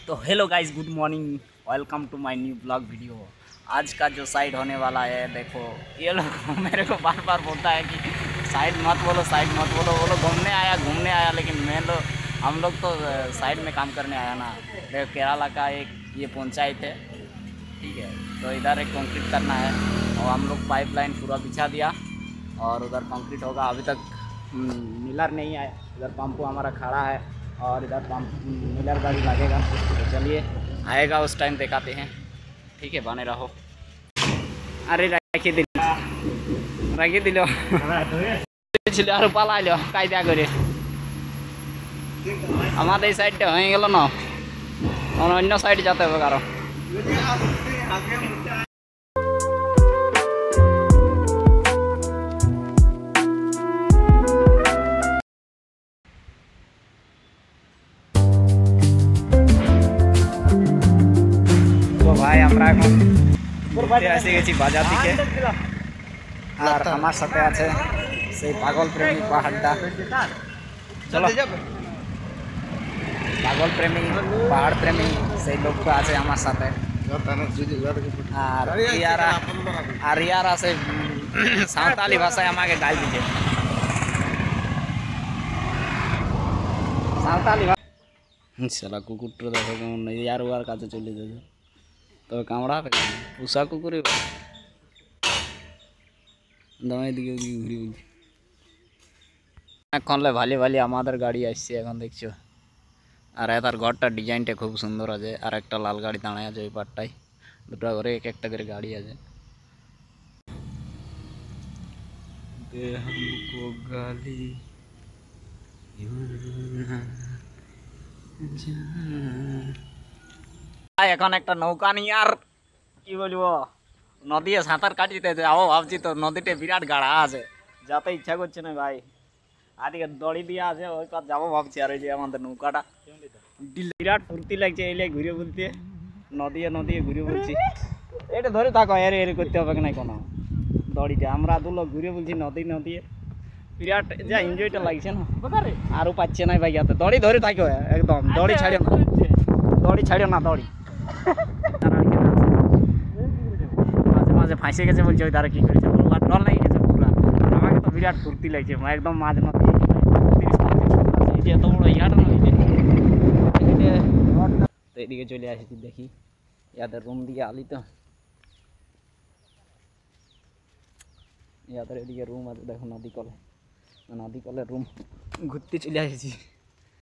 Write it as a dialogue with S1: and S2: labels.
S1: तो hello guys, good morning, welcome to my new blog video. आज का जो साइड होने वाला है, देखो ये लोग मेरे को बार बार बोलता है कि साइड मत बोलो, साइड मत बोलो। वो लोग घूमने आया, लेकिन हम लोग तो साइड में काम करने आया ना। देखो केरला का एक ये पंचायत है, ठीक है। तो इधर एक कंक्रीट करना है और हम लोग पाइपलाइन पूरा बिछा दिया और उधर कंक्रीट होगा। अभी तक मिलर नहीं आया, इधर पंपो हमारा खड़ा है और इधर पंप मिलर गाड़ी लगेगा। तो चलिए आएगा, उस टाइम दिखाते हैं, ठीक है। बने रहो। अरे रखी दिलो আর পালাইলো কায়দা করে আমাদের এই সাইডটা হয়ে গেল না, অন্য সাইড যেতে হবে কারো। তো ভাই আমরা এখন এসে গেছি বাজার দিকে, আর আমার সাথে আছে সেই পাগল প্রেমী পাহাড়টা। চলো, পাগল প্রেমী পাহাড় প্রেমী সেই লোকটা আছে আমার সাথে। আর ইয়ারা সেই সাঁওতালি ভাষায় আমাকে গাল দিচ্ছে, সাঁওতালি শালা কুকুরটা দেখো কেমন ইয়ার ওয়ার কাছে চলে যাবে, তবে কামড়াবে পোষা কুকুরে দমে দিকে ঘুরে বলছি। অনেকক্ষণলে ভালি আমাদের গাড়ি আসছে এখন, দেখছো। আর এটার ঘরটার ডিজাইনটা খুব সুন্দর আছে। আর একটা লাল গাড়ি দাঁড়ায় আছে ওই পাটটায়, দুটো ঘরে এক একটা করে গাড়ি আছে। এখন একটা নৌকা নিয়ে আর কি বলবো, নদী সাঁতার কাটিতে যাবো ভাবছি। তো নদীতে বিরাট গাড়া আছে, যাতে ইচ্ছা করছে না ভাই। আদিকে দড়ি দিয়ে আছে, ওই পার যাবো ভাবছি। আর ওই যে আমাদের নৌকাটা বিরাট ফুর্তি লাগছে, এই ঘুরে বলতে নদী ঘুরে বলছি। এটা ধরে থাকো, এর করতে হবে না কোনো দড়িটা। আমরা দুলোক ঘুরে বলছি নদী বিরাট যা এনজয়টা লাগছে না, আরও পাচ্ছে না ভাই। যাতে দড়ি ধরে থাকো একদম, দড়ি ছাড়িও না, দড়ি মাঝে ফাঁসে গেছে বলছে। ওই তারা কী করেছে আর ডর লেগে গেছে পুরা। আমাকে তো বিরাট ফুর্তি লাগছে একদম মাঝ নদী। এত বড় ইয়াটা না, তো এদিকে চলে আসছি। দেখি ইয়াদের রুম দিকে আলি, তো ইয়াদের এদিকে রুম আছে। দেখো নদী কলের রুম ঘুরতে চলে আসছি।